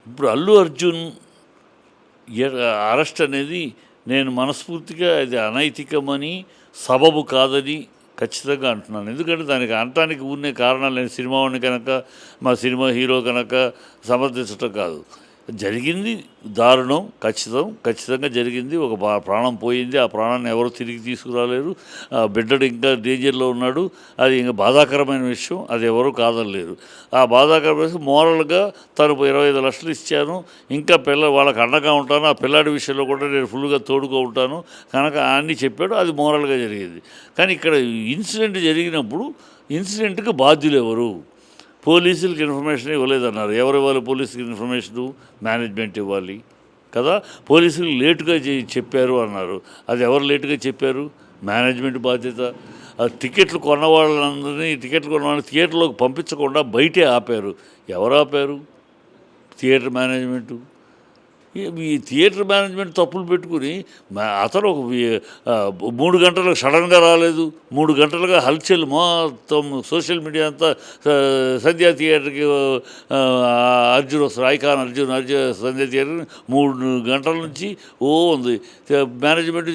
ఇప్పుడు అల్లు అర్జున్ అరెస్ట్ అనేది నేను మనస్ఫూర్తిగా అది అనైతికమని సబబు కాదని ఖచ్చితంగా అంటున్నాను. ఎందుకంటే దానికి అనటానికి ఉన్న కారణాలు నేను సినిమా వాడిని కనుక మా సినిమా హీరో కనుక సమర్థించటం కాదు. జరిగింది దారుణం, ఖచ్చితంగా జరిగింది. ఒక ప్రాణం పోయింది. ఆ ప్రాణాన్ని ఎవరు తిరిగి తీసుకురాలేరు. బిడ్డడు ఇంకా డేంజర్లో ఉన్నాడు. అది ఇంకా బాధాకరమైన విషయం. అది ఎవరు కాదనలేరు. ఆ బాధాకరమైన విషయం మోరల్గా తను 25 లక్షలు ఇచ్చాను, ఇంకా వాళ్ళకి అండగా ఉంటాను, ఆ పిల్లాడి విషయంలో కూడా నేను ఫుల్గా తోడుగా ఉంటాను కనుక అన్నీ చెప్పాడు. అది మోరల్గా జరిగింది. కానీ ఇక్కడ ఇన్సిడెంట్ జరిగినప్పుడు ఇన్సిడెంట్కి బాధ్యులు ఎవరు? పోలీసులకు ఇన్ఫర్మేషన్ ఇవ్వలేదన్నారు. ఎవరు ఇవ్వాలి పోలీసులకు ఇన్ఫర్మేషను? మేనేజ్మెంట్ ఇవ్వాలి కదా. పోలీసులు లేటుగా చెప్పారు అన్నారు. అది ఎవరు లేటుగా చెప్పారు? మేనేజ్మెంట్ బాధ్యత. టికెట్లు కొన్న వాళ్ళందరినీ థియేటర్లోకి పంపించకుండా బయటే ఆపారు. ఎవరు ఆపారు? Theatre management. ఈ థియేటర్ మేనేజ్మెంట్ తప్పులు పెట్టుకుని అతను ఒక 3 గంటలకు సడన్గా రాలేదు. 3 గంటలుగా హల్చల్ మొత్తం సోషల్ మీడియా అంతా సంధ్యా థియేటర్కి అర్జున్ వస్తారు, ఐకాన్ అర్జున్ సంధ్యా థియేటర్ 3 గంటల నుంచి ఉంది. మేనేజ్మెంట్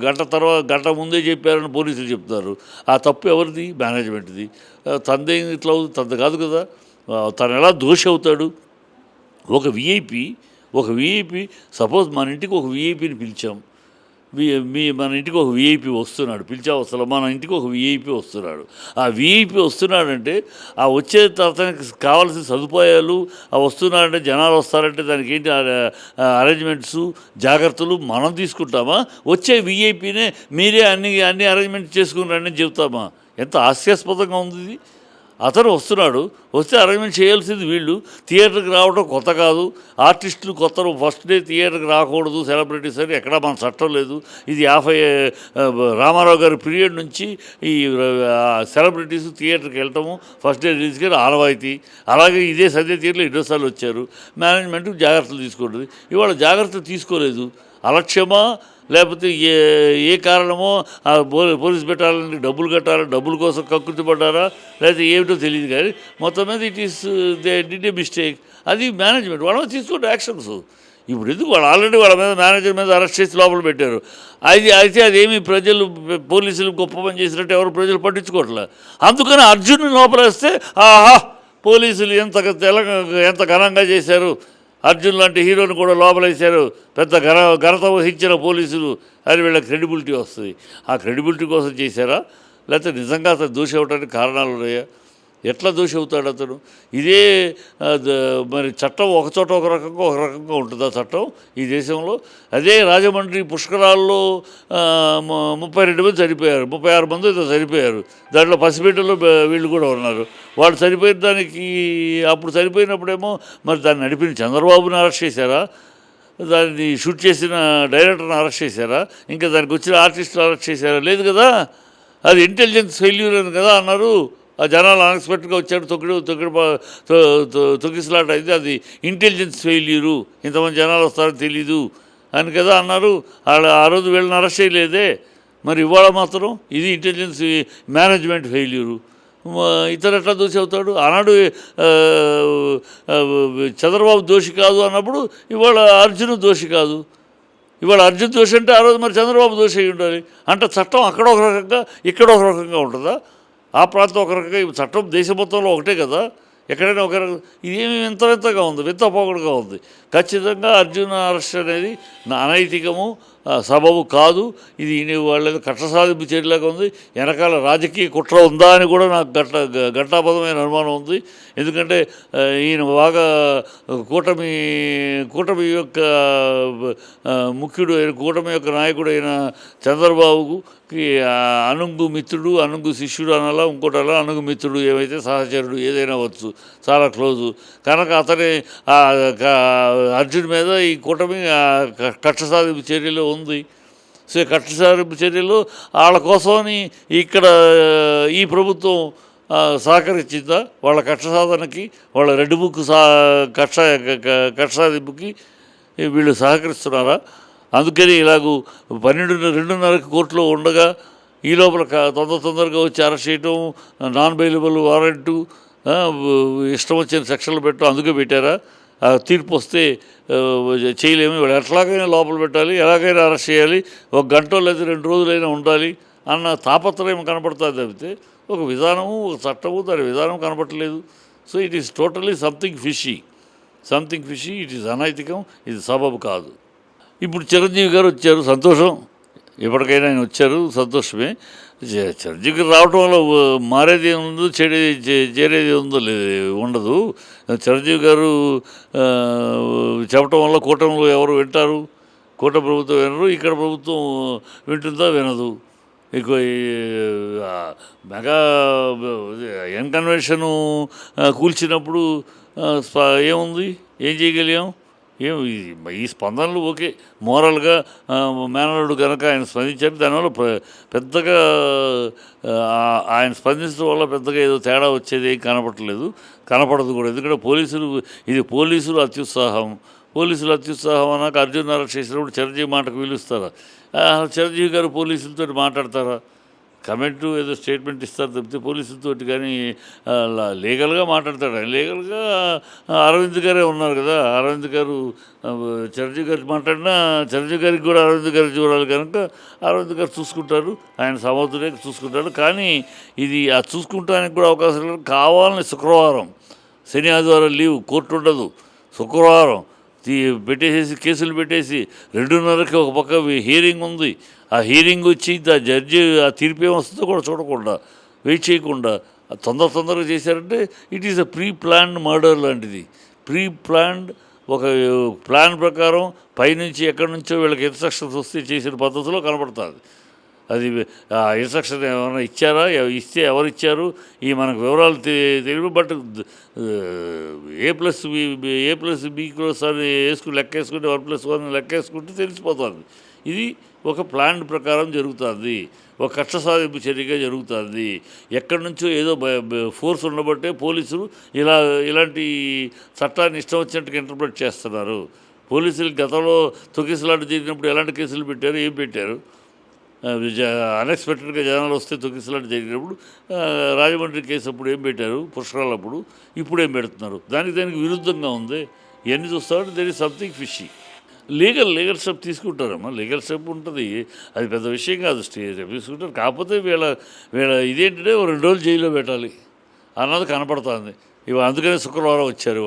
గంట ముందే చెప్పారని పోలీసులు చెప్తారు. ఆ తప్పు ఎవరిది? మేనేజ్మెంట్ది. తనదేం ఇట్లా అవుతుంది? తనది కాదు కదా. తను ఎలా దోషి అవుతాడు? ఒక విఐపి సపోజ్ మన ఇంటికి ఒక విఐపిని పిలిచాం. మన ఇంటికి ఒక విఐపి వస్తున్నాడు. పిలిచావు అసలు మన ఇంటికి ఒక విఐపి వస్తున్నాడు. ఆ విఐపి వస్తున్నాడంటే ఆ వచ్చే అతనికి కావాల్సిన సదుపాయాలు వస్తున్నాడంటే జనాలు వస్తారంటే దానికి ఏంటి అరేంజ్మెంట్స్ జాగ్రత్తలు మనం తీసుకుంటామా? వచ్చే విఐపినే మీరే అన్ని అరేంజ్మెంట్స్ చేసుకున్నారని చెబుతామా? ఎంత హాస్యాస్పదంగా ఉంది ఇది. అతను వస్తే అరేంజ్మెంట్ చేయాల్సింది వీళ్ళు. థియేటర్కి రావడం కొత్త కాదు. ఆర్టిస్టులు కొత్త ఫస్ట్ డే థియేటర్కి రాకూడదు సెలబ్రిటీస్ అని ఎక్కడా మన చట్టం లేదు. ఇది రామారావు గారి పీరియడ్ నుంచి ఈ సెలబ్రిటీస్ థియేటర్కి వెళ్ళటము ఫస్ట్ డే రిలీజ్కి ఆనవాయితీ. అలాగే ఇదే సంధ్య థియేటర్లో ఎన్నోసార్లు వచ్చారు. మేనేజ్మెంట్ జాగ్రత్తలు తీసుకుంటుంది. ఇవాళ జాగ్రత్తలు తీసుకోలేదు. అలక్ష్యమా లేకపోతే ఏ కారణమో పోలీసు పెట్టాలని డబ్బులు కట్టాలని డబ్బుల కోసం కకృతి పడ్డారా లేకపోతే ఏమిటో తెలియదు. కానీ మొత్తం మీద it is they did a mistake. అది మేనేజ్మెంట్ వాళ్ళ తీసుకుంటే యాక్షన్స్. ఇప్పుడు ఎందుకు వాళ్ళు ఆల్రెడీ వాళ్ళ మీద మేనేజర్ మీద అరెస్ట్ చేసి లోపల పెట్టారు. అయితే అదేమి పోలీసులు గొప్ప పని చేసినట్టు ఎవరు ప్రజలు పట్టించుకోవట్లే. అందుకని అర్జున్ లోపల వేస్తే ఆహా పోలీసులు ఎంత ఘనంగా చేశారు, అర్జున్ లాంటి హీరోని కూడా లోపలేశారు, పెద్ద ఘనత వహించిన పోలీసులు అని వీళ్ళ క్రెడిబిలిటీ వస్తుంది. ఆ క్రెడిబిలిటీ కోసం చేశారా లేకపోతే నిజంగా అతను దోషి అవడానికి కారణాలు ఉన్నాయా? ఎట్లా దోషి అవుతాడు అతను? ఇదే మరి చట్టం ఒక చోట ఒక రకంగా ఉంటుంది. ఆ చట్టం ఈ దేశంలో అదే రాజమండ్రి పుష్కరాల్లో 32 మంది చనిపోయారు, 36 మంది చనిపోయారు. దాంట్లో పసిబిడ్డలో వీళ్ళు కూడా ఉన్నారు. వాళ్ళు చనిపోయిన దానికి అప్పుడు చనిపోయినప్పుడేమో మరి దాన్ని నడిపిన చంద్రబాబుని అరెస్ట్ చేశారా? దాన్ని షూట్ చేసిన డైరెక్టర్ని అరెస్ట్ చేశారా? ఇంకా దానికి వచ్చిన ఆర్టిస్టులు అరెస్ట్ చేశారా? లేదు కదా. అది ఇంటెలిజెన్స్ ఫెయిల్యూర్ అని కదా అన్నారు. ఆ జనాలు అన్ఎక్స్పెక్టెడ్గా వచ్చాడు, తొక్కిసలాట అయింది, అది ఇంటెలిజెన్స్ ఫెయిల్యూరు, ఇంతమంది జనాలు వస్తారని తెలీదు అని కదా అన్నారు. ఆ రోజు వీళ్ళని అరెస్ట్ చేయలేదే. మరి ఇవాళ మాత్రం ఇది ఇంటెలిజెన్స్ మేనేజ్మెంట్ ఫెయిల్యూరు. ఇతను ఎట్లా దోషి అవుతాడు? ఆనాడు చంద్రబాబు దోషి కాదు అన్నప్పుడు ఇవాళ అర్జున్ దోషి కాదు. ఇవాళ అర్జున్ దోషి అంటే ఆ రోజు మరి చంద్రబాబు దోషి అయి ఉండాలి. అంటే చట్టం అక్కడ ఒక రకంగా ఇక్కడ ఒక రకంగా ఉంటుందా? ఆ ప్రాంతం ఒక రకంగా, చట్టం దేశం మొత్తంలో ఒకటే కదా, ఎక్కడైనా ఒక రకంగా. ఇదేమి వింతగా ఉంది, వింతపోకడుగా ఉంది. ఖచ్చితంగా అర్జున్ అరెస్ట్ అనేది అనైతికము, సబబు కాదు. ఇది వాళ్ళ కట్ట సాధింపు చర్యలాగా ఉంది. వెనకాల రాజకీయ కుట్ర ఉందా అని కూడా నాకు ఘంటాపదమైన అనుమానం ఉంది. ఎందుకంటే ఈయన బాగా కూటమి యొక్క ముఖ్యుడు అయిన కూటమి యొక్క నాయకుడు అయిన చంద్రబాబుకి అనుంగు మిత్రుడు, అనుంగు శిష్యుడు అనాలా, ఇంకోటి అలా అనుంగు మిత్రుడు, ఏమైతే సహచరుడు ఏదైనా వచ్చు, చాలా క్లోజు కనుక అతని అర్జున్ మీద ఈ కూటమి కక్ష సాధింపు చర్యలు ఉంది. సో కక్ష సాధింపు చర్యలు వాళ్ళ కోసమని ఇక్కడ ఈ ప్రభుత్వం సహకరించిందా? వాళ్ళ కక్ష సాధనకి, వాళ్ళ రెడ్ బుక్ కక్ష సాధింపుకి వీళ్ళు సహకరిస్తున్నారా? అందుకని ఇలాగూ 2:30కి కోర్టులో ఉండగా ఈ లోపల తొందరగా వచ్చి అరెస్ట్ చేయటం, నాన్ బెయిలబుల్ వారెంటు, ఇష్టం వచ్చిన సెక్షన్లు పెట్టడం అందుకే పెట్టారా? ఆ తీర్పు వస్తే చేయలేము, వీళ్ళు ఎట్లాగైనా లోపల పెట్టాలి, ఎలాగైనా అరెస్ట్ చేయాలి, ఒక గంట లేదా 2 రోజులైనా ఉండాలి అన్న తాపత్రయం కనపడుతుంది తప్పితే ఒక విధానము, ఒక చట్టము, దాని విధానం కనపడలేదు. So it is totally something fishy, it is అనైతికం, ఇది సబబు కాదు. ఇప్పుడు చిరంజీవి గారు వచ్చారు, సంతోషం, ఎప్పటికైనా ఆయన వచ్చారు, సంతోషమే. చిరంజీవి గారు రావటం వల్ల మారేది ఏముందో, చేరేది ఉందో ఉండదు. చిరంజీవి గారు చెప్పటం వల్ల కూటమిలో ఎవరు వింటారు? కూటమి ప్రభుత్వం వినరు, ఇక్కడ ప్రభుత్వం వింటుందా? వినదు. ఇక మెగా ఎన్ కన్వెన్షను కూల్చినప్పుడు ఏముంది, ఏం చేయగలిగాం? ఈ స్పందనలు ఓకే, మోరల్గా మేనలుడు కనుక ఆయన స్పందించారు, దానివల్ల పెద్దగా ఆయన స్పందించడం వల్ల పెద్దగా ఏదో తేడా వచ్చేది ఏం కనపడదు కూడా. ఎందుకంటే పోలీసులు అత్యుత్సాహం అన్నాక అర్జున్ అరెస్ట్ చేసినప్పుడు చిరంజీవి మాటకు పిలుస్తారా? చిరంజీవి గారు పోలీసులతో మాట్లాడతారా? కమెంటు ఏదో స్టేట్మెంట్ ఇస్తారు తప్పితే పోలీసులతోటి కానీ లీగల్గా మాట్లాడతాడు. లీగల్గా అరవింద్ గారే ఉన్నారు కదా, అరవింద్ గారు చిరంజీవి గారికి మాట్లాడినా చిరంజీవి గారికి కూడా అరవింద్ గారికి చూడాలి కనుక అరవింద్ గారు చూసుకుంటారు, ఆయన సమర్థుడే చూసుకుంటాడు. కానీ ఇది చూసుకుంటానికి కూడా అవకాశం లేదు. కావాలని శుక్రవారం, శని ఆదివారం లీవ్, కోర్టు ఉండదు, శుక్రవారం కేసులు పెట్టేసి 2:30కి ఒక పక్క హీరింగ్ ఉంది. ఆ హీరింగ్ వచ్చి ఆ జడ్జి ఆ తీర్పు ఏమొస్తుందో కూడా చూడకుండా, వెయిట్ చేయకుండా తొందరగా చేశారంటే it is a pre planned murder లాంటిది. ప్రీ ప్లాన్డ్, ఒక ప్లాన్ ప్రకారం పైనుంచి ఎక్కడి నుంచో వీళ్ళకి ఇన్స్ట్రక్షన్స్ వస్తే చేసిన పద్ధతిలో కనపడుతుంది. అది ఆ ఇన్స్ట్రక్షన్ ఏమైనా ఇచ్చారా, ఇస్తే ఎవరు ఇచ్చారు, ఈ మనకు వివరాలు తెలియదు. బట్ A+B లెక్క వేసుకుంటే 1+1 లెక్క వేసుకుంటే తెలిసిపోతుంది. ఇది ఒక ప్లాన్ ప్రకారం జరుగుతుంది, ఒక కక్ష సాధింపు చర్యగా జరుగుతుంది. ఎక్కడి నుంచో ఏదో ఫోర్స్ ఉండబట్టే పోలీసులు ఇలాంటి చట్టాన్ని ఇష్టం వచ్చినట్టుగా ఇంటర్ప్రిట్ చేస్తున్నారు. పోలీసులు గతంలో తొక్కిసలాట జరిగినప్పుడు ఎలాంటి కేసులు పెట్టారు, ఏం పెట్టారు? అన్ఎక్స్పెక్టెడ్గా జనాలు వస్తే తొక్కిసలాట జరిగినప్పుడు రాజమండ్రి కేసు అప్పుడు ఏం పెట్టారు, పుష్కరాలప్పుడు, ఇప్పుడు ఏం పెడుతున్నారు? దానికి విరుద్ధంగా ఉంది. ఇవన్నీ చూస్తామంటే there is something fishy. Legal step తీసుకుంటారమ్మా, లీగల్ స్టెప్ ఉంటుంది, అది పెద్ద విషయం కాదు. తీసుకుంటారు. కాకపోతే వీళ్ళ ఇదేంటంటే 2 రోజులు జైల్లో పెట్టాలి అన్నది కనపడుతుంది. అందుకనే శుక్రవారం వచ్చారు.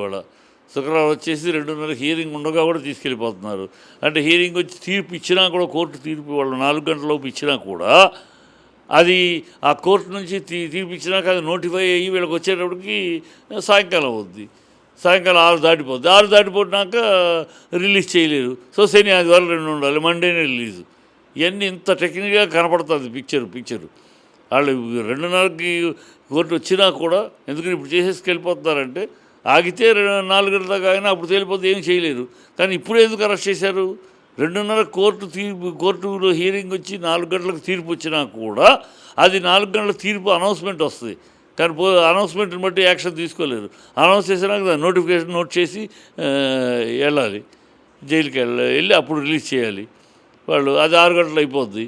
శుక్రవారం వచ్చేసి 2:30 హీరింగ్ ఉండగా కూడా తీసుకెళ్ళిపోతున్నారు. అంటే హీరింగ్ వచ్చి తీర్పు ఇచ్చినా కూడా, కోర్టు తీర్పు వాళ్ళు 4 గంటలలోపు ఇచ్చినా కూడా అది ఆ కోర్టు నుంచి తీర్పు ఇచ్చినాక అది నోటిఫై అయ్యి వీళ్ళకి వచ్చేటప్పటికి సాయంకాలం అవుద్ది. సాయంకాలం 6 దాటిపోద్ది. 6 దాటిపోయినాక రిలీజ్ చేయలేరు. సో శని ఆదివారం 2 ఉండాలి, మండేనే రిలీజు. ఇవన్నీ ఇంత టెక్నిక్గా కనపడుతుంది పిక్చరు. వాళ్ళు 2:30కి కోర్టు వచ్చినా కూడా ఎందుకని ఇప్పుడు చేసేసుకెళ్ళిపోతున్నారంటే, ఆగితే 4 గంటల దాకా ఆగినా అప్పుడు తేలిపోతే ఏం చేయలేరు. కానీ ఇప్పుడు ఎందుకు అరెస్ట్ చేశారు? 2:30 కోర్టులో హీరింగ్ వచ్చి 4 గంటలకు తీర్పు వచ్చినా కూడా అది 4 గంటల తీర్పు అనౌన్స్మెంట్ వస్తుంది. కానీ అనౌన్స్మెంట్ని బట్టి యాక్షన్ తీసుకోలేరు. అనౌన్స్ చేసినాక నోటిఫికేషన్ నోట్ చేసి వెళ్ళాలి, జైలుకి వెళ్ళి అప్పుడు రిలీజ్ చేయాలి వాళ్ళు. అది 6 గంటలు అయిపోద్ది.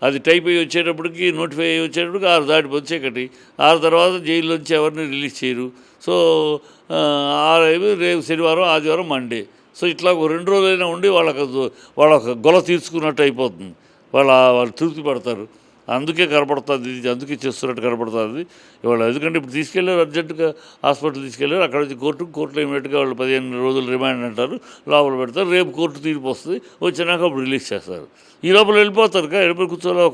అది టైప్ అయ్యి వచ్చేటప్పటికి, నోటిఫై అయ్యి వచ్చేటప్పటికి 6 దాటిపోతే చీకటి. 6 తర్వాత జైల్లోంచి ఎవరిని రిలీజ్ చేయరు. సో 6 రేపు శనివారం, ఆదివారం, మండే. సో ఇట్లా 2 రోజులైనా ఉండి వాళ్ళ గొల తీర్చుకున్నట్టు అయిపోతుంది. వాళ్ళు తృప్తి పడతారు. అందుకే కనపడుతుంది, అందుకే చేస్తున్నట్టు కనపడుతుంది ఇవాళ. ఎందుకంటే ఇప్పుడు తీసుకెళ్ళారు, అర్జెంటుగా హాస్పిటల్ తీసుకెళ్ళారు. అక్కడ నుంచి కోర్టులో ఇమీడియట్గా వాళ్ళు 15 రోజులు రిమాండ్ అంటారు, లోపల పెడతారు. రేపు కోర్టు తీర్పు వస్తుంది, వచ్చినాక అప్పుడు రిలీజ్ చేస్తారు. ఈ లోపల వెళ్ళిపోతారు. వెళ్ళిపోయి కూర్చోలో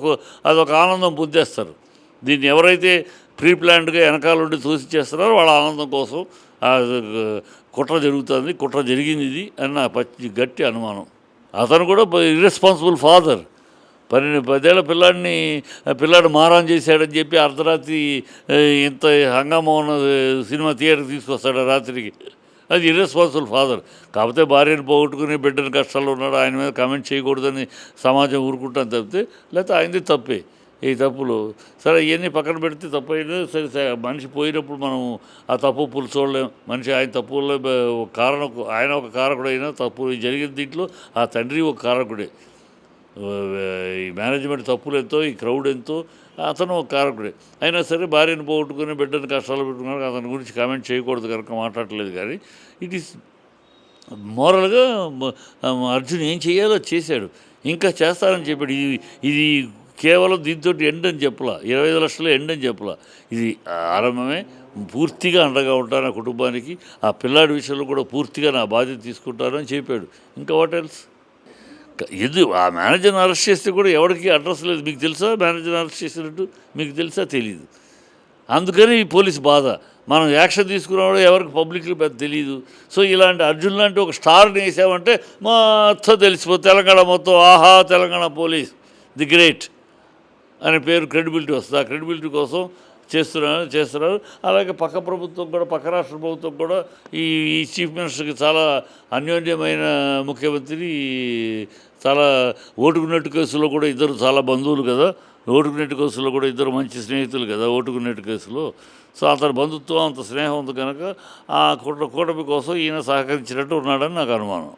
అదొక ఆనందం పొందేస్తారు. దీన్ని ఎవరైతే ప్రీ ప్లాన్డ్గా వెనకాల ఉండి తోసిచ్చేస్తున్నారో వాళ్ళ ఆనందం కోసం కుట్ర జరుగుతుంది, కుట్ర జరిగింది ఇది అని నా గట్టి అనుమానం. అతను కూడా ఇర్రెస్పాన్సిబుల్ ఫాదర్. 10 ఏళ్ల పిల్లాడు మారాన్ చేశాడని చెప్పి అర్ధరాత్రి ఇంత హంగామా ఉన్న సినిమా థియేటర్కి తీసుకొస్తాడు రాత్రికి. అది ఇర్రెస్పాన్సిబుల్ ఫాదర్. కాకపోతే భార్యను పోగొట్టుకుని బిడ్డని కష్టాల్లో ఉన్నాడు, ఆయన మీద కామెంట్ చేయకూడదని సమాజం ఊరుకుంటాను తప్పితే, లేకపోతే ఆయనది తప్పే. ఈ తప్పులు సరే ఇవన్నీ పక్కన పెడితే తప్పు అయినా సరే, మనిషి పోయినప్పుడు మనం ఆ తప్పు ఒప్పులు చూడలేం. మనిషి ఆయన తప్పుల్లో ఆయన ఒక కారకుడైనా తప్పు జరిగిన దీంట్లో ఆ తండ్రి ఒక కారకుడే. ఈ మేనేజ్మెంట్ తప్పులు ఎంతో, ఈ క్రౌడ్ ఎంతో, అతను ఒక కారకుడే. అయినా సరే భార్యను పోగొట్టుకుని బిడ్డను కష్టాలు పెట్టుకున్నాడు, అతని గురించి కామెంట్ చేయకూడదు కనుక మాట్లాడలేదు. కానీ ఇట్ ఈస్ మోరల్గా అర్జున్ ఏం చేయాలో చేశాడు, ఇంకా చేస్తానని చెప్పాడు. ఇది కేవలం దీంతో ఎండ్ అని చెప్పలా, 25 లక్షలు ఎండ్ అని చెప్పలా, ఇది ఆరంభమే. పూర్తిగా అండగా ఉంటాను ఆ కుటుంబానికి, ఆ పిల్లాడి విషయంలో కూడా పూర్తిగా నా బాధ్యత తీసుకుంటాను అని చెప్పాడు. ఇంకా వాట్ ఎల్స్? ఆ మేనేజర్ని అరెస్ట్ చేస్తే కూడా ఎవరికి అడ్రస్ లేదు. మీకు తెలుసా మేనేజర్ని అరెస్ట్ చేసినట్టు? మీకు తెలుసా? తెలీదు. అందుకని ఈ పోలీసు బాధ. మనం యాక్షన్ తీసుకున్నప్పుడు ఎవరికి పబ్లిక్లో పెద్ద తెలియదు. సో ఇలాంటి అర్జున్ లాంటి ఒక స్టార్ని వేసామంటే మొత్తం తెలిసిపోతుంది. తెలంగాణ మొత్తం ఆహా తెలంగాణ పోలీస్ ది గ్రేట్ అనే పేరు, క్రెడిబిలిటీ వస్తుంది. ఆ క్రెడిబిలిటీ కోసం చేస్తున్నారు. అలాగే పక్క ప్రభుత్వం కూడా, పక్క రాష్ట్ర ప్రభుత్వం కూడా ఈ చీఫ్ మినిస్టర్కి చాలా అన్యోన్యమైన ముఖ్యమంత్రి. చాలా ఓటుకున్నట్టు కేసులో కూడా ఇద్దరు చాలా బంధువులు కదా, ఓటుకున్నట్టు కేసులో కూడా ఇద్దరు మంచి స్నేహితులు కదా ఓటుకున్నట్టు కేసులో. సో అతని బంధుత్వం అంత స్నేహం ఉంది కనుక ఆ కూటమి కోసం ఈయన సహకరించినట్టు ఉన్నాడని నాకు అనుమానం.